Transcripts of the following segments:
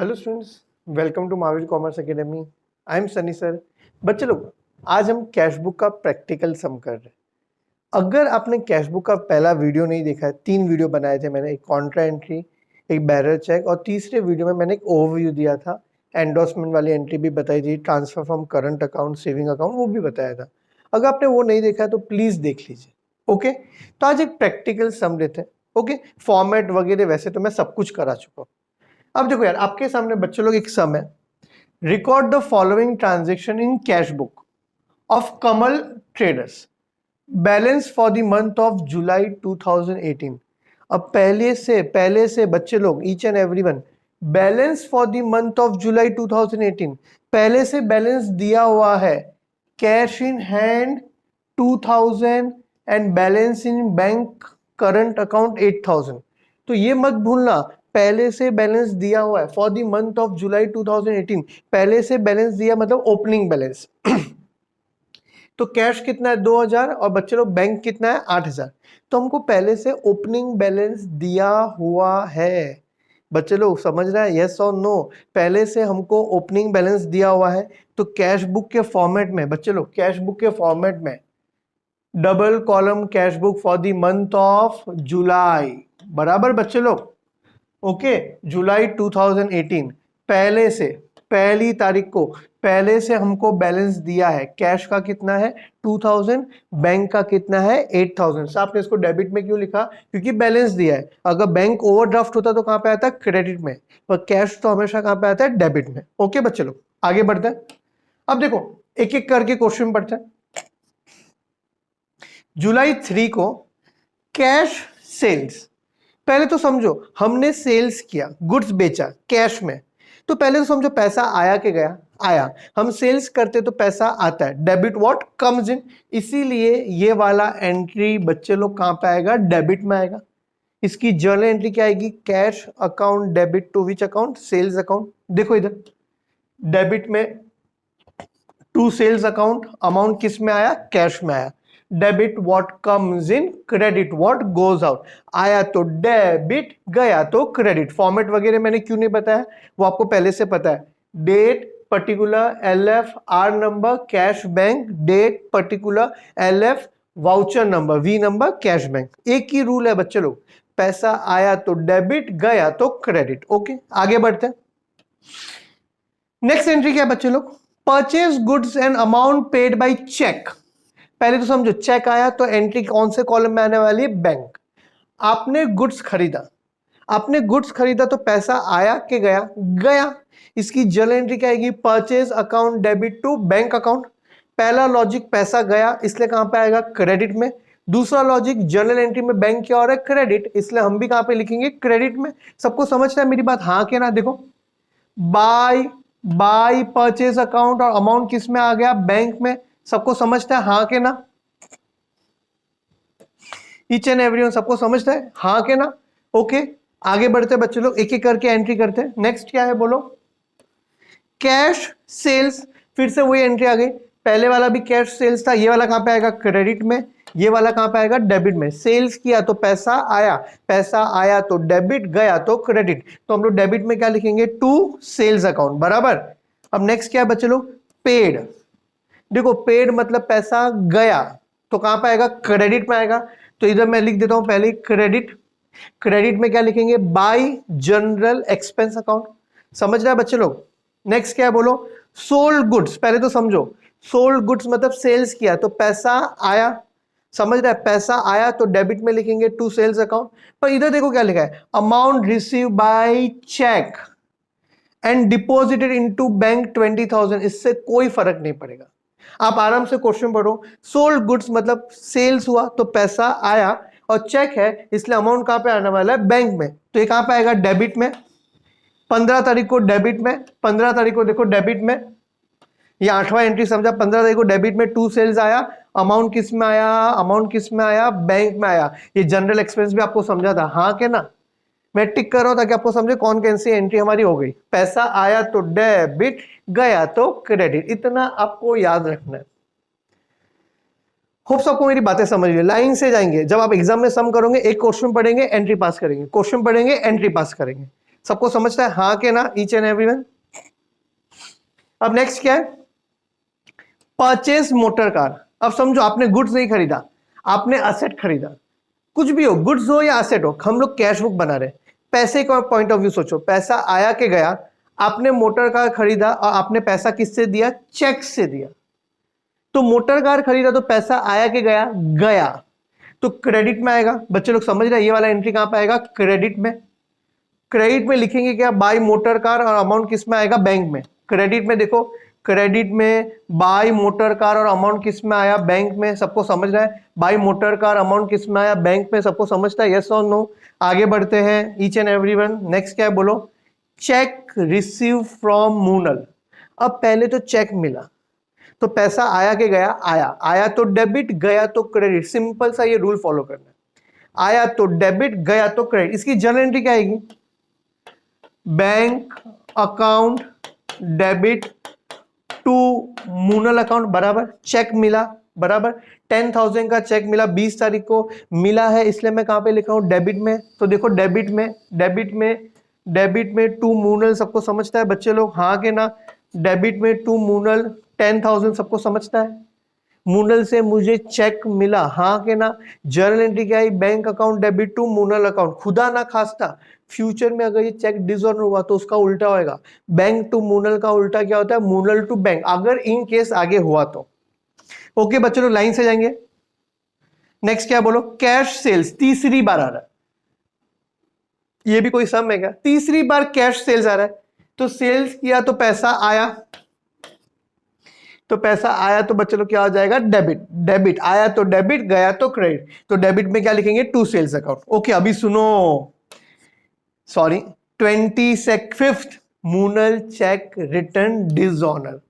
Hello students, welcome to Mahavir commerce academy. I am Sunny sir. बच्चे लोग, आज हम कैश बुक का प्रैक्टिकल सम कर रहे हैं। अगर आपने कैश बुक का पहला वीडियो नहीं देखा है, 3 वीडियो बनाए थे मैंने, एक कॉन्ट्रा एंट्री, एक बैरर चेक और तीसरे वीडियो में मैंने एक ओवरव्यू दिया था, एंडोर्समेंट वाली एंट्री भी बताई थी, transfer from current account saving account वो भी बताया था। अगर आपने वो नहीं देखा है तो प्लीज़ देख लीजिए। ओके, तो आज एक प्रैक्टिकल सम लेते हैं। ओके, फॉर्मेट वगैरह वैसे तो मैं सब कुछ करा चुका हूँ। अब देखो यार, आपके सामने बच्चे लोग एक सम है। Record the following transaction in cash book of Kamal traders, balance for the month of July 2018। अब पहले से बच्चे लोग, each and everyone, balance for the month of July 2018 पहले से बैलेंस दिया हुआ है। Cash in hand 2000 and balance in bank current account 8000। तो ये मत भूलना, पहले से बैलेंस दिया हुआ है for the month of July 2018। पहले से बैलेंस दिया मतलब ओपनिंग बैलेंस। तो कैश कितना है 2000 और बच्चे लोग बैंक कितना है 8000। तो हमको पहले से ओपनिंग बैलेंस दिया हुआ है। बच्चे लोग समझ रहे हैं, यस और नो? पहले से हमको ओपनिंग बैलेंस दिया हुआ है तो कैश बुक के फॉर्मेट में, बच्चे लोग कैश बुक के फॉर्मेट में double column cash book for the month of July, बराबर बच्चे लोग। ओके, जुलाई 2018 पहले से, पहली तारीख को पहले से हमको बैलेंस दिया है। कैश का कितना है 2000, बैंक का कितना है 8000। सर आपने इसको डेबिट में क्यों लिखा? क्योंकि बैलेंस दिया है। अगर बैंक ओवरड्राफ्ट होता तो कहां पे आता? क्रेडिट में। पर कैश तो हमेशा कहां पे आता है? डेबिट में। ओके बच्चे लोग, आगे बढ़ते हैं। अब देखो, एक एक करके क्वेश्चन पढ़ते हैं। जुलाई 3 को कैश सेल्स, पहले तो समझो हमने सेल्स किया, गुड्स बेचा कैश में, तो पहले तो समझो पैसा आया कि गया? आया। हम सेल्स करते तो पैसा आता है, डेबिट व्हाट कम्स इन। इसीलिए ये वाला एंट्री बच्चे लोग कहां पे आएगा? डेबिट में आएगा। इसकी जर्नल एंट्री क्या आएगी? Cash account debit to which account? Sales account. देखो इधर, डेबिट में टू सेल्स अकाउंट, अमाउंट किस में आया? कैश में आया। Debit what comes in, credit what goes out. आया तो डेबिट, गया तो क्रेडिट। फॉर्मेट वगैरह मैंने क्यों नहीं बताया, वो आपको पहले से पता है। Date particular LF R number cash bank, date particular LF voucher number V number cash bank. एक ही रूल है बच्चे लोग, पैसा आया तो डेबिट, गया तो क्रेडिट। ओके, आगे बढ़ते हैं। नेक्स्ट एंट्री क्या है बच्चे लोग? Purchase goods and amount paid by cheque. पहले तो समझो, चेक आया तो एंट्री कौन से कॉलम में आने वाली है? बैंक। आपने गुड्स खरीदा, आपने गुड्स खरीदा तो पैसा आया कि गया? गया। इसकी जर्नल एंट्री क्या आएगी? Purchase account debit to bank account. पहला लॉजिक, पैसा गया इसलिए कहां पे आएगा? क्रेडिट में। दूसरा लॉजिक, जर्नल एंट्री में बैंक क्या हो रहा है? क्रेडिट, इसलिए हम भी कहां पे लिखेंगे? क्रेडिट में। सबको समझना है मेरी बात? हाँ के ना? देखो, बाय परचेज अकाउंट और अमाउंट किस में आ गया? बैंक में। सबको समझता है? हाँ के ना? ईच एंड एवरीवन सबको समझता है? हाँ के ना? ओके, आगे बढ़ते बच्चे लोग, एक एक करके एंट्री करते हैं। नेक्स्ट क्या है बोलो? कैश सेल्स, फिर से वही एंट्री आ गई। पहले वाला भी कैश सेल्स था, ये वाला कहां पे आएगा? क्रेडिट में। ये वाला कहां पे आएगा? डेबिट में। सेल्स किया तो पैसा आया, पैसा आया तो डेबिट, गया तो क्रेडिट। तो हम लोग डेबिट में क्या लिखेंगे? टू सेल्स अकाउंट, बराबर। अब नेक्स्ट क्या है बच्चे लोग? पेड। देखो, पेड मतलब पैसा गया तो कहां पे आएगा? क्रेडिट में आएगा। तो इधर मैं लिख देता हूं पहले क्रेडिट। क्रेडिट में क्या लिखेंगे? Bye general expense account. समझ रहे हैं बच्चे लोग? नेक्स्ट क्या है बोलो? Sold goods. पहले तो समझो, सोल्ड गुड्स मतलब सेल्स किया तो पैसा आया। समझ रहे हैं? पैसा आया तो डेबिट में लिखेंगे टू सेल्स अकाउंट। पर इधर देखो क्या लिखा है? Amount receive by cheque and deposited into bank 20,000। इससे कोई फर्क नहीं पड़ेगा, आप आराम से क्वेश्चन पढ़ो। सोल्ड गुड्स मतलब सेल्स हुआ तो पैसा आया, और चेक है इसलिए अमाउंट कहां पे आने वाला है? बैंक में। तो ये कहां पे आएगा? डेबिट में। 15 तारीख को डेबिट में, 15 तारीख को देखो डेबिट में, ये 8वां एंट्री समझा। 15 तारीख को डेबिट में टू सेल्स आया, अमाउंट किस में आया? अमाउंट किस में आया? बैंक में आया। ये जनरल एक्सपेंस भी आपको समझा था, हाँ के ना? मैं टिक कर रहा हूं ताकि आपको समझे कौन कौन सी एंट्री हमारी हो गई। पैसा आया तो डेबिट, गया तो क्रेडिट, इतना आपको याद रखना है। होप सबको मेरी बातें समझ ली। लाइन से जाएंगे, जब आप एग्जाम में सम करोगे, एक क्वेश्चन पढ़ेंगे एंट्री पास करेंगे, क्वेश्चन पढ़ेंगे एंट्री पास करेंगे। सबको समझता है हाँ के ना, ईच एंड एवरीवन। अब नेक्स्ट क्या है, परचेज मोटर कार। अब समझो आपने गुड्स नहीं खरीदा, आपने असेट खरीदा, कुछ भी हो, गुड्स हो या असेट हो, हम लोग कैश बुक बना रहे हैं। पैसे का पॉइंट ऑफ व्यू सोचो, पैसा आया के गया, आपने मोटर कार खरीदा और आपने पैसा किससे दिया, चेक से दिया। तो मोटर कार खरीदा तो पैसा आया के गया, गया तो क्रेडिट में आएगा। बच्चे लोग समझ रहे हैं, ये वाला एंट्री कहां पे आएगा, क्रेडिट में। क्रेडिट में लिखेंगे क्या, बाय मोटर कार, और अमाउंट किस में आएगा, बैंक में। क्रेडिट में देखो, क्रेडिट में बाय मोटर कार और अमाउंट किस में आया, बैंक में। सबको समझ रहा है, बाय मोटर कार अमाउंट किस में आया, बैंक में। सबको समझता है, यस और नो। आगे बढ़ते हैं ईच एंड एवरीवन। नेक्स्ट क्या है बोलो, चेक रिसीव फ्रॉम मूनल। अब पहले तो चेक मिला तो पैसा आया के गया, आया तो डेबिट, गया तो क्रेडिट। सिंपल सा ये रूल फॉलो करना है, आया तो डेबिट, गया तो क्रेडिट। इसकी जनरल एंट्री क्या आएगी, बैंक अकाउंट डेबिट टू मूनल अकाउंट बराबर। चेक मिला बराबर, 10,000 का चेक मिला 20 तारीख को मिला है, इसलिए मैं कहां पे लिखा हूं, डेबिट में। तो देखो डेबिट में टू मूनल। सबको समझता है बच्चे लोग हाँ के ना, डेबिट में टू मूनल 10,000। सबको समझता है, मूनल से मुझे चेक मिला, हाँ के ना। जर्नल एंट्री क्या है, बैंक अकाउंट डेबिट टू मूनल अकाउंट। खुदा ना खास्ता फ्यूचर में अगर ये चेक डिसऑनर हुआ तो उसका उल्टा होएगा, बैंक टू मूनल का उल्टा क्या होता है, मूनल टू बैंक, अगर इन केस आगे हुआ तो। ओके बच्चों लोग लाइन से जाएंगे। नेक्स्ट क्या बोलो, कैश सेल्स तीसरी बार आ रहा है। ये भी कोई सम है क्या, तीसरी बार कैश सेल्स आ रहा है। तो सेल्स किया तो पैसा आया, तो पैसा आया तो बच्चे लोग क्या हो जाएगा, डेबिट। डेबिट आया तो डेबिट, गया तो क्रेडिट। तो डेबिट में क्या लिखेंगे, टू सेल्स अकाउंट। ओके अभी सुनो, सॉरी 25th मूनल चेक रिटर्न डिसऑनर।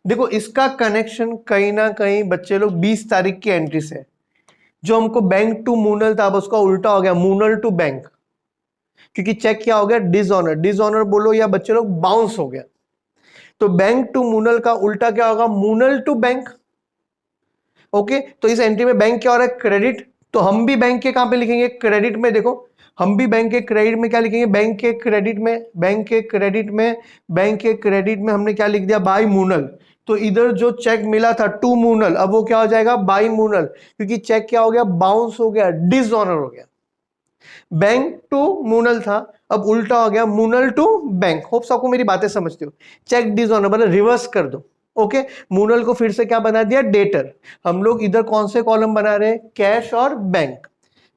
देखो इसका कनेक्शन कहीं ना कहीं बच्चे लोग 20 तारीख की एंट्री से, जो हमको बैंक टू मूनल था अब उसका उल्टा हो गया, मूनल टू बैंक। क्योंकि चेक क्या हो गया, डिसऑनर। डिसऑनर बोलो या बच्चे लोग बाउंस हो गया। तो बैंक टू मूनल का उल्टा क्या होगा, मूनल टू बैंक। ओके तो इस एंट्री में बैंक क्या हो रहा है, क्रेडिट। तो हम भी बैंक के कहां पे लिखेंगे, क्रेडिट में। देखो हम भी बैंक के क्रेडिट में क्या लिखेंगे, बैंक के क्रेडिट में, बैंक के क्रेडिट में, बैंक के क्रेडिट में हमने क्या लिख दिया, बाय मूनल। तो इधर जो चेक मिला था टू मूनल, अब वो क्या हो जाएगा, बाय मूनल। क्योंकि चेक क्या हो गया, बाउंस हो गया, डिसऑनर हो गया। बैंक टू मूनल था, अब उल्टा हो गया, मूनल टू बैंक। होप सबको मेरी बातें समझते हो। चेक डिसऑनर मतलब रिवर्स कर दो। ओके मूनल को फिर से क्या बना दिया, डेटर। हम लोग इधर कौन से कॉलम बना रहे हैं, कैश और बैंक।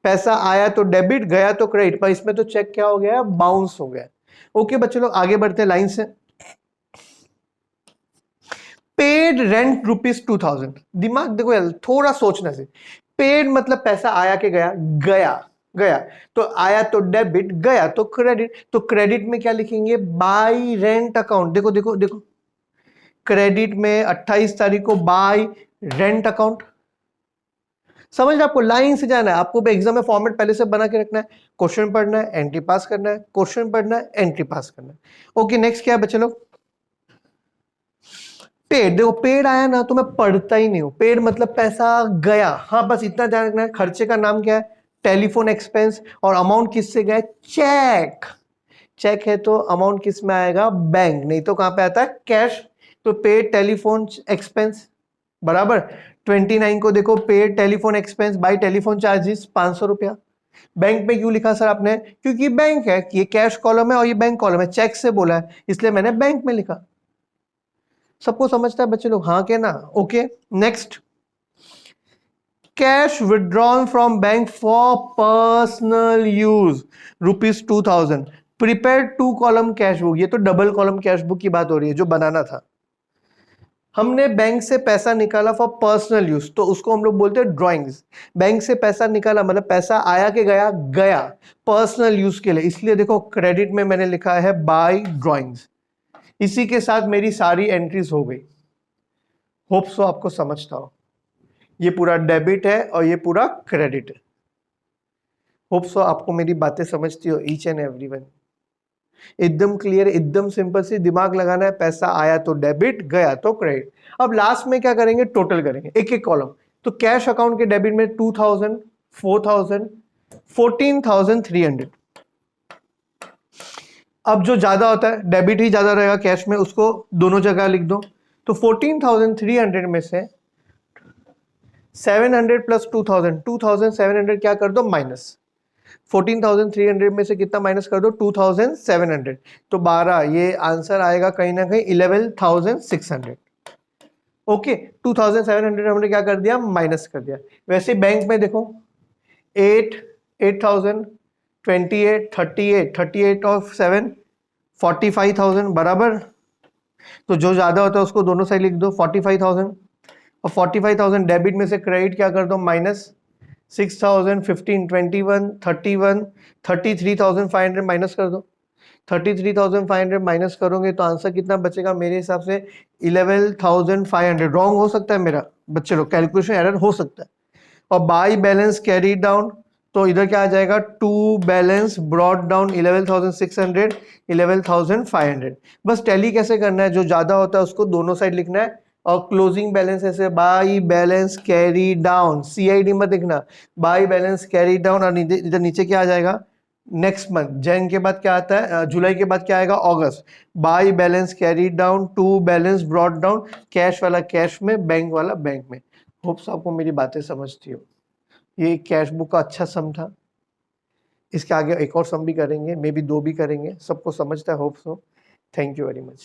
पैसा आया तो डेबिट, गया तो क्रेडिट, पर इसमें तो चेक क्या हो गया, बाउंस हो गया। ओके बच्चे लोग आगे बढ़ते हैं लाइन से। Paid rent ₹2000। दिमाग देखो यार, थोड़ा सोचना से। पेड मतलब पैसा आया के गया, गया तो आया तो डेबिट, गया तो क्रेडिट। तो क्रेडिट में क्या लिखेंगे, बाय रेंट अकाउंट। देखो देखो देखो, क्रेडिट में 28 तारीख को बाय रेंट अकाउंट। समझ आपको, लाइन से जाना है आपको, एग्जाम में फॉर्मेट पहले से बना के रखना है। क्वेश्चन पढ़ना है, एंट्री पास करना है, क्वेश्चन पढ़ना है, एंट्री पास करना है। ओके नेक्स्ट क्या है बच्चे लोग, पेड। देखो पेड आया ना तो मैं पढ़ता ही नहीं हूं, पेड मतलब पैसा गया। हाँ बस इतना ध्यान रखना है, खर्चे का नाम क्या है, टेलीफोन एक्सपेंस। और अमाउंट किससे गया, चेक। चेक है तो अमाउंट किस में आएगा, बैंक, नहीं तो कहां पे आता है, कैश। तो पेड टेलीफोन एक्सपेंस बराबर 29 को देखो, paid telephone expense bye telephone charges 500 रुपया। बैंक में क्यों लिखा सर आपने, क्योंकि बैंक है, ये कैश कॉलम है और ये बैंक कॉलम है, चेक से बोला है इसलिए मैंने बैंक में लिखा। सबको समझता है बच्चे लोग हाँ के ना। Okay next, cash withdrawn from bank for personal use ₹2000। Prepare two column cash book, ये तो डबल कॉलम कैश बुक की बात हो रही है जो बनाना था। हमने बैंक से पैसा निकाला फॉर पर्सनल यूज, तो उसको हम लोग बोलते हैं ड्राइंग्स। बैंक से पैसा निकाला मतलब पैसा आया के गया, गया पर्सनल यूज के लिए, इसलिए देखो क्रेडिट में मैंने लिखा है बाय ड्राइंग्स। इसी के साथ मेरी सारी एंट्रीज हो गई। होप सो आपको समझता हो, ये पूरा डेबिट है और ये पूरा क्रेडिट है। होप सो आपको मेरी बातें समझती हो ईच एंड एवरीवन। एकदम क्लियर, एकदम सिंपल सी, दिमाग लगाना है, पैसा आया तो डेबिट, गया तो क्रेडिट। अब लास्ट में क्या करेंगे, टोटल करेंगे एक एक कॉलम। तो कैश अकाउंट के डेबिट में 2000, 4000, 14,300। अब जो ज़्यादा होता है डेबिट ही ज़्यादा रहेगा कैश में, उसको दोनों जगह लिख दो। तो 14,300 में से 700 प्लस 2000, 2700 क्या कर दो माइनस। 14,300 में से कितना माइनस कर दो 2700, तो 12, ये आंसर आएगा कहीं ना कहीं 11,600। ओके, 2700 हमने क्या कर दिया माइनस कर दिया। वैसे बैंक में देखो 8,000, 28, 38 ऑफ 7, 45,000 बराबर। तो जो ज्यादा होता है उसको दोनों साइड लिख दो 45,000, और 45,000 डेबिट में से क्रेडिट क्या कर दो माइनस 6,000, 15, 21, 31, 33,500 माइनस कर दो। 33,500 माइनस करोगे तो आंसर कितना बचेगा मेरे हिसाब से 11,500। रॉन्ग हो सकता है मेरा बच्चे लोग, कैलकुलेशन एरर हो सकता है। और बाई बैलेंस कैरी डाउन, तो इधर क्या आ जाएगा टू बैलेंस ब्रॉड डाउन 11,600, 11,500। बस टैली कैसे करना है, जो ज्यादा होता है उसको दोनों साइड लिखना है, और क्लोजिंग बैलेंस ऐसे by balance carry down, CID मत लिखना, बाई बैलेंस कैरी डाउन। और इधर नीचे क्या आ जाएगा नेक्स्ट मंथ, जैन के बाद क्या आता है जुलाई के बाद क्या आएगा अगस्त, by balance carry down, to balance brought down, cash वाला कैश में, बैंक वाला बैंक में। होप्स आपको मेरी बातें समझती हो। ये कैश बुक का अच्छा सम था, इसके आगे एक और सम भी करेंगे, मे बी 2 भी करेंगे, सबको समझता है होप्स हो। Thank you very much.